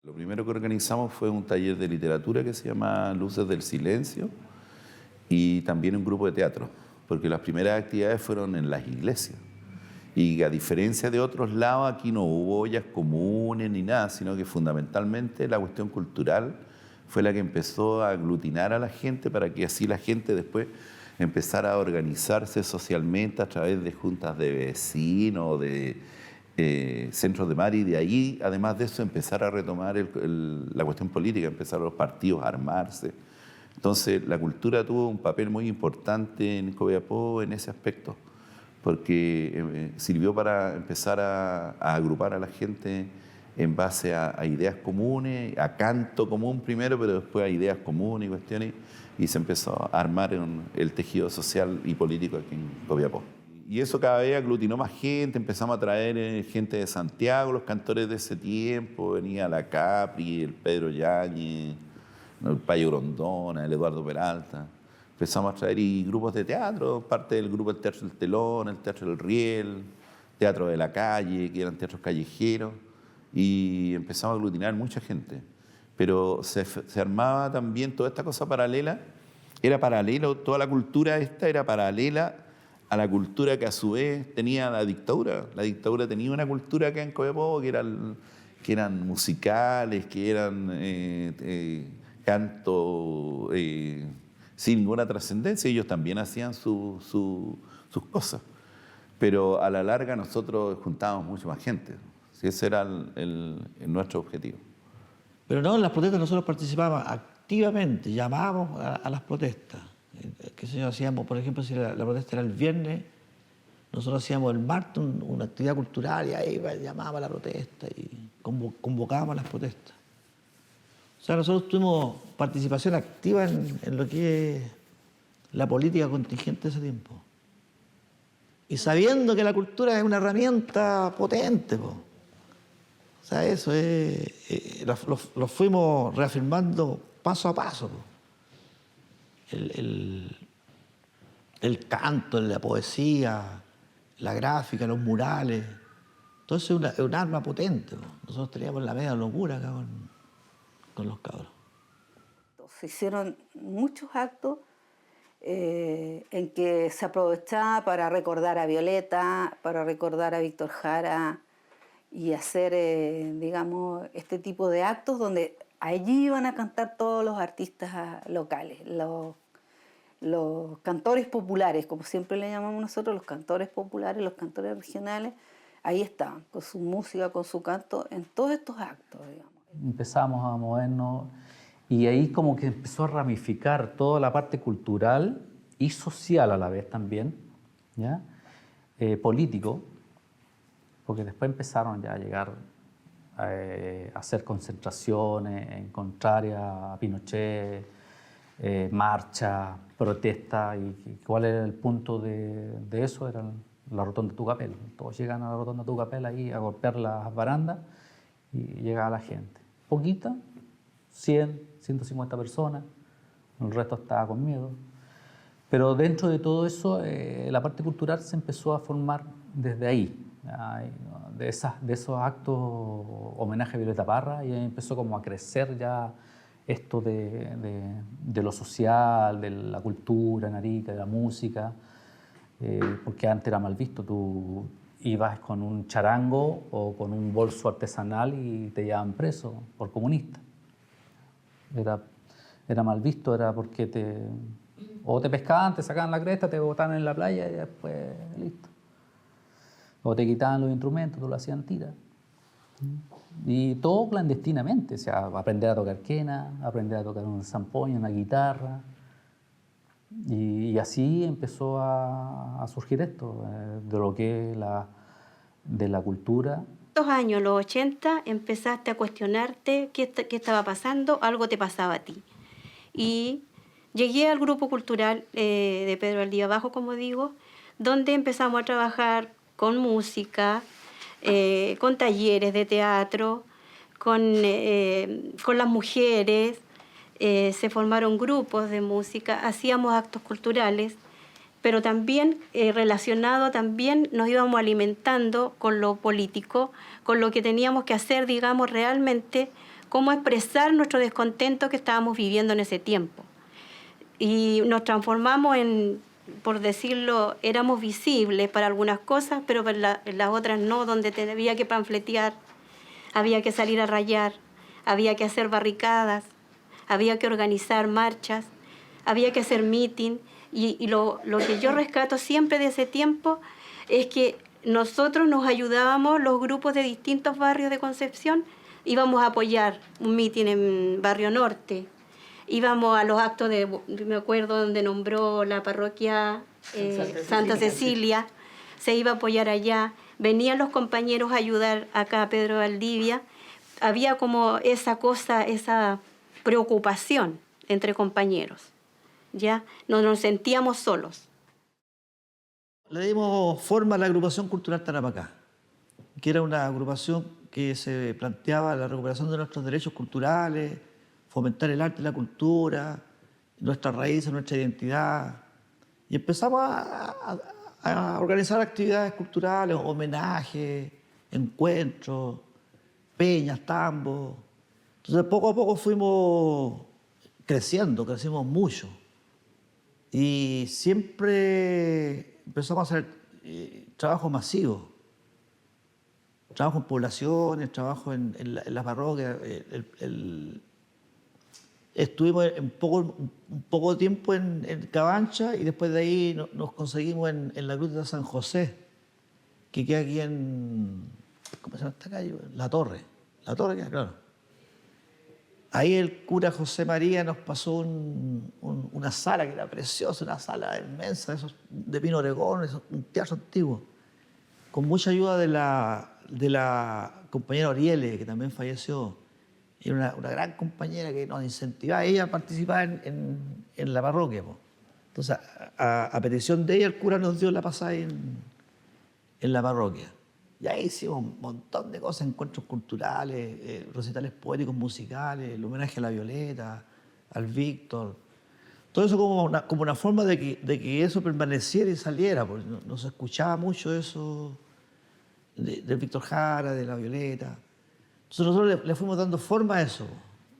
Lo primero que organizamos fue un taller de literatura que se llama Luces del Silencio y también un grupo de teatro, porque las primeras actividades fueron en las iglesias. Y a diferencia de otros lados, aquí no hubo ollas comunes ni nada, sino que fundamentalmente la cuestión cultural fue la que empezó a aglutinar a la gente para que así la gente después empezara a organizarse socialmente a través de juntas de vecinos, de centros de mar, y de ahí, además de eso, empezar a retomar la cuestión política, empezaron los partidos a armarse. Entonces, la cultura tuvo un papel muy importante en Copiapó en ese aspecto, porque sirvió para empezar a agrupar a la gente en base a ideas comunes, a canto común primero, pero después a ideas comunes y cuestiones, y se empezó a armar el tejido social y político aquí en Copiapó. Y eso cada vez aglutinó más gente, empezamos a traer gente de Santiago, los cantores de ese tiempo, venía la Capri, el Pedro Yáñez, el Payo Grondona, el Eduardo Peralta. Empezamos a traer y grupos de teatro, parte del grupo del Teatro del Telón, el Teatro del Riel, Teatro de la Calle, que eran teatros callejeros, y empezamos a aglutinar mucha gente. Pero se armaba también toda esta cosa paralela, era paralelo, toda la cultura esta era paralela a la cultura que a su vez tenía la dictadura. La dictadura tenía una cultura acá en Copiapó que eran musicales, que eran canto sin ninguna trascendencia. Ellos también hacían sus cosas. Pero a la larga nosotros juntábamos mucho más gente. Sí, ese era nuestro objetivo. Pero no, en las protestas nosotros participábamos activamente, llamábamos a las protestas. ¿Qué sé yo? Hacíamos, por ejemplo, si la protesta era el viernes, nosotros hacíamos el martes una actividad cultural y ahí llamábamos a la protesta y convocábamos a las protestas. O sea, nosotros tuvimos participación activa en lo que es la política contingente de ese tiempo. Y sabiendo que la cultura es una herramienta potente, po. O sea, eso es, lo fuimos reafirmando paso a paso, po. El canto, la poesía, la gráfica, los murales, todo eso es un arma potente, po. Nosotros teníamos la media locura acá con los cabros. Se hicieron muchos actos en que se aprovechaba para recordar a Violeta, para recordar a Víctor Jara y hacer, digamos, este tipo de actos donde allí iban a cantar todos los artistas locales, los cantores populares, como siempre le llamamos nosotros, los cantores populares, los cantores regionales, ahí estaban, con su música, con su canto, en todos estos actos, digamos. Empezamos a movernos y ahí como que empezó a ramificar toda la parte cultural y social a la vez también, ¿ya? Político, porque después empezaron ya a llegar a hacer concentraciones en contraria a Pinochet, marcha, protesta, y cuál era el punto de eso, era la rotonda Tucapel. Todos llegan a la rotonda Tucapel ahí a golpear las barandas y llegaba la gente. Poquita, 100, 150 personas, el resto estaba con miedo. Pero dentro de todo eso, la parte cultural se empezó a formar desde ahí, de esos actos, homenaje a Violeta Parra, y ahí empezó como a crecer ya esto de lo social, de la cultura en Arica, de la música, porque antes era mal visto. Tú ibas con un charango o con un bolso artesanal y te llevaban preso por comunista. Era mal visto, era porque o te pescaban, te sacaban la cresta, te botaban en la playa y después listo. O te quitaban los instrumentos, tú lo hacían tira. Y todo clandestinamente, o sea, aprender a tocar quena, aprender a tocar un zampoña, una guitarra. Y así empezó a surgir esto, de lo que es de la cultura. En los años, los 80, empezaste a cuestionarte qué estaba pasando, algo te pasaba a ti. Y llegué al grupo cultural de Pedro Valdivia Bajo, como digo, donde empezamos a trabajar con música, con talleres de teatro, con las mujeres, se formaron grupos de música, hacíamos actos culturales, pero también relacionado, también nos íbamos alimentando con lo político, con lo que teníamos que hacer, digamos, realmente cómo expresar nuestro descontento que estábamos viviendo en ese tiempo. Y nos transformamos en, por decirlo, éramos visibles para algunas cosas, pero para las otras no, donde había que panfletear, había que salir a rayar, había que hacer barricadas, había que organizar marchas, había que hacer meeting. Y lo que yo rescato siempre de ese tiempo es que nosotros nos ayudábamos, los grupos de distintos barrios de Concepción, íbamos a apoyar un meeting en Barrio Norte, íbamos a los actos me acuerdo donde nombró la parroquia Santa Cecilia, se iba a apoyar allá, venían los compañeros a ayudar acá a Pedro Valdivia, había como esa cosa, esa preocupación entre compañeros, ¿ya? No nos sentíamos solos. Le dimos forma a la agrupación cultural Tarapacá, que era una agrupación que se planteaba la recuperación de nuestros derechos culturales, fomentar el arte y la cultura, nuestras raíces, nuestra identidad. Y empezamos a organizar actividades culturales, homenajes, encuentros, peñas, tambos. Entonces poco a poco fuimos crecimos mucho. Y siempre empezamos a hacer trabajo masivo. Trabajo en poblaciones, trabajo en las parroquias. Estuvimos un poco tiempo en Cabancha y después de ahí nos conseguimos en la Cruz de San José, que queda aquí ¿cómo se llama esta calle? La Torre queda, claro. Ahí el cura José María nos pasó una sala que era preciosa, una sala inmensa, esos de Pino Oregón, un teatro antiguo, con mucha ayuda de la compañera Oriele, que también falleció. Era una gran compañera que nos incentivaba ella a participar en la parroquia. Entonces, a petición de ella, el cura nos dio la pasada en la parroquia. Y ahí hicimos un montón de cosas, encuentros culturales, recitales poéticos, musicales, el homenaje a la Violeta, al Víctor. Todo eso como una forma de que eso permaneciera y saliera, porque no se escuchaba mucho eso del Víctor Jara, de la Violeta. Entonces nosotros le fuimos dando forma a eso.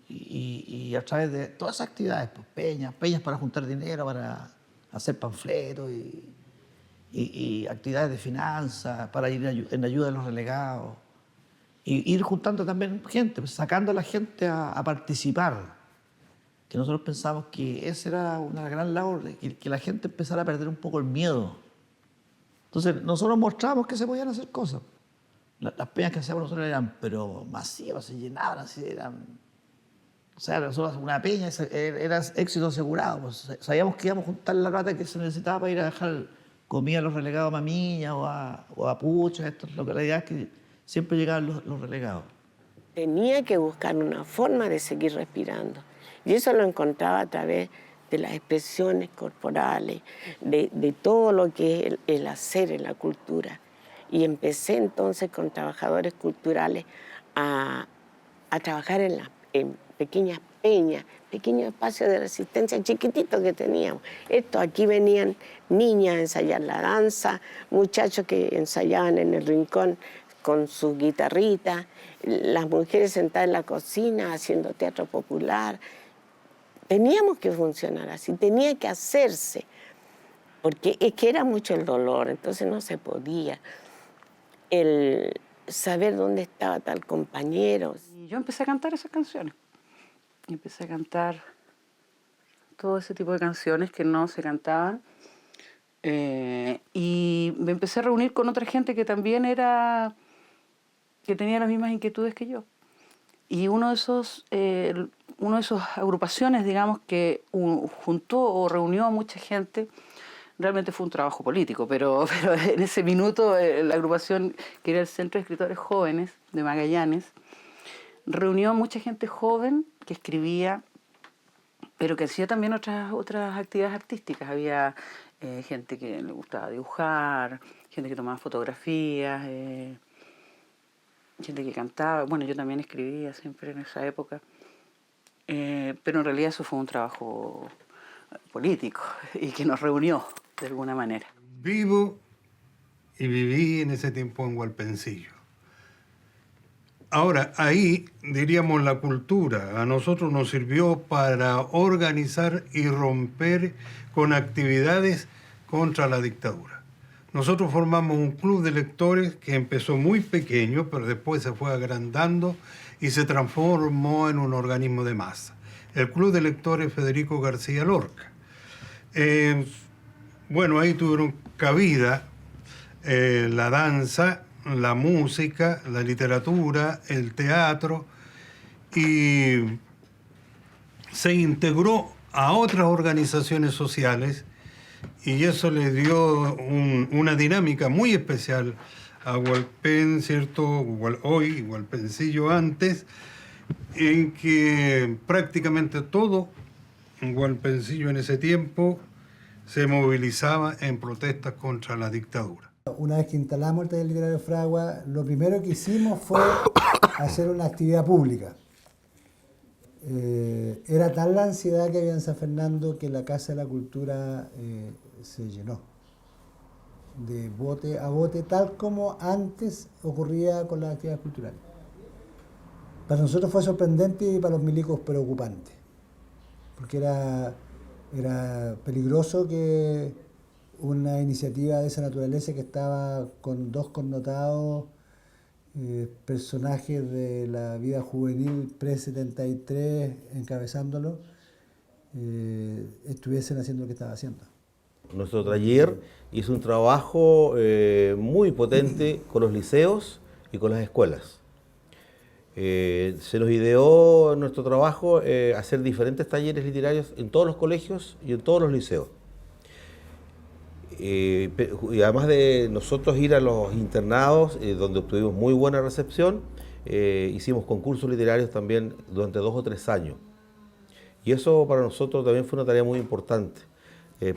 Y a través de todas esas actividades, pues, peñas para juntar dinero, para hacer panfletos y actividades de finanzas, para ir en ayuda de los relegados. Y ir juntando también gente, pues, sacando a la gente a participar. Que nosotros pensamos que esa era una gran labor, que la gente empezara a perder un poco el miedo. Entonces nosotros mostramos que se podían hacer cosas. Las peñas que hacíamos nosotros eran pero masivas, se llenaban así, o sea, nosotros una peña era éxito asegurado. Pues, sabíamos que íbamos a juntar la plata que se necesitaba para ir a dejar comida a los relegados a Mamiña o a Pucha, estas localidades que siempre llegaban los relegados. Tenía que buscar una forma de seguir respirando. Y eso lo encontraba a través de las expresiones corporales, de todo lo que es el hacer en la cultura. Y empecé entonces con trabajadores culturales a trabajar en pequeñas peñas, pequeños espacios de resistencia chiquititos que teníamos. Aquí venían niñas a ensayar la danza, muchachos que ensayaban en el rincón con sus guitarritas, las mujeres sentadas en la cocina haciendo teatro popular. Teníamos que funcionar así, tenía que hacerse, porque es que era mucho el dolor, entonces no se podía. El saber dónde estaba tal compañero. Y yo empecé a cantar esas canciones. Empecé a cantar todo ese tipo de canciones que no se cantaban. Y me empecé a reunir con otra gente que también que tenía las mismas inquietudes que yo. Y uno de esos agrupaciones, digamos, que juntó o reunió a mucha gente, realmente fue un trabajo político, pero en ese minuto la agrupación, que era el Centro de Escritores Jóvenes de Magallanes, reunió a mucha gente joven que escribía, pero que hacía también otras actividades artísticas. Había gente que le gustaba dibujar, gente que tomaba fotografías, gente que cantaba. Bueno, yo también escribía siempre en esa época, pero en realidad eso fue un trabajo político y que nos reunió de alguna manera. Vivo y viví en ese tiempo en Hualpencillo. Ahora, ahí, diríamos, la cultura a nosotros nos sirvió para organizar y romper con actividades contra la dictadura. Nosotros formamos un club de lectores que empezó muy pequeño, pero después se fue agrandando y se transformó en un organismo de masa. El Club de Lectores Federico García Lorca. Bueno, ahí tuvieron cabida la danza, la música, la literatura, el teatro, y se integró a otras organizaciones sociales y eso le dio una dinámica muy especial a Hualpén, ¿cierto? Hoy, Hualpencillo antes, en que prácticamente todo Hualpencillo en ese tiempo se movilizaba en protestas contra la dictadura. Una vez que instalamos el taller literario Fragua, lo primero que hicimos fue hacer una actividad pública. Era tal la ansiedad que había en San Fernando que la Casa de la Cultura se llenó de bote a bote, tal como antes ocurría con las actividades culturales. Para nosotros fue sorprendente y para los milicos preocupante, porque era peligroso que una iniciativa de esa naturaleza, que estaba con dos connotados personajes de la vida juvenil pre-73 encabezándolo, estuviesen haciendo lo que estaba haciendo. Nuestro taller hizo un trabajo muy potente con los liceos y con las escuelas. Se nos ideó en nuestro trabajo hacer diferentes talleres literarios en todos los colegios y en todos los liceos. Y además de nosotros ir a los internados, donde obtuvimos muy buena recepción, hicimos concursos literarios también durante 2 o 3 años. Y eso para nosotros también fue una tarea muy importante.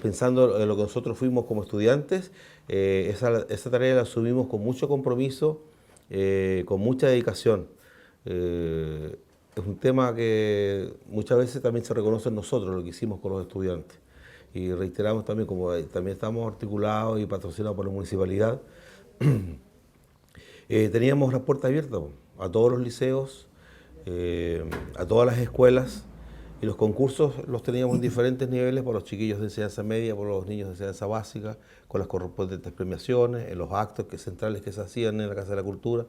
Pensando en lo que nosotros fuimos como estudiantes, esa tarea la asumimos con mucho compromiso, con mucha dedicación. Es un tema que muchas veces también se reconoce en nosotros, lo que hicimos con los estudiantes. Y reiteramos también, como también estamos articulados y patrocinados por la municipalidad, teníamos las puertas abiertas a todos los liceos, a todas las escuelas, y los concursos los teníamos en diferentes niveles por los chiquillos de enseñanza media, por los niños de enseñanza básica, con las correspondientes premiaciones, en los actos centrales que se hacían en la Casa de la Cultura.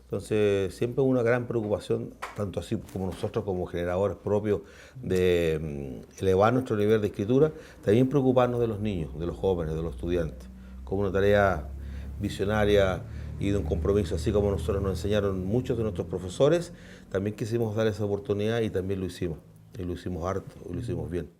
Entonces, siempre una gran preocupación, tanto así como nosotros como generadores propios, de elevar nuestro nivel de escritura, también preocuparnos de los niños, de los jóvenes, de los estudiantes, como una tarea visionaria y de un compromiso, así como nosotros nos enseñaron muchos de nuestros profesores, también quisimos dar esa oportunidad y también lo hicimos. Y lo hicimos harto, y lo hicimos bien.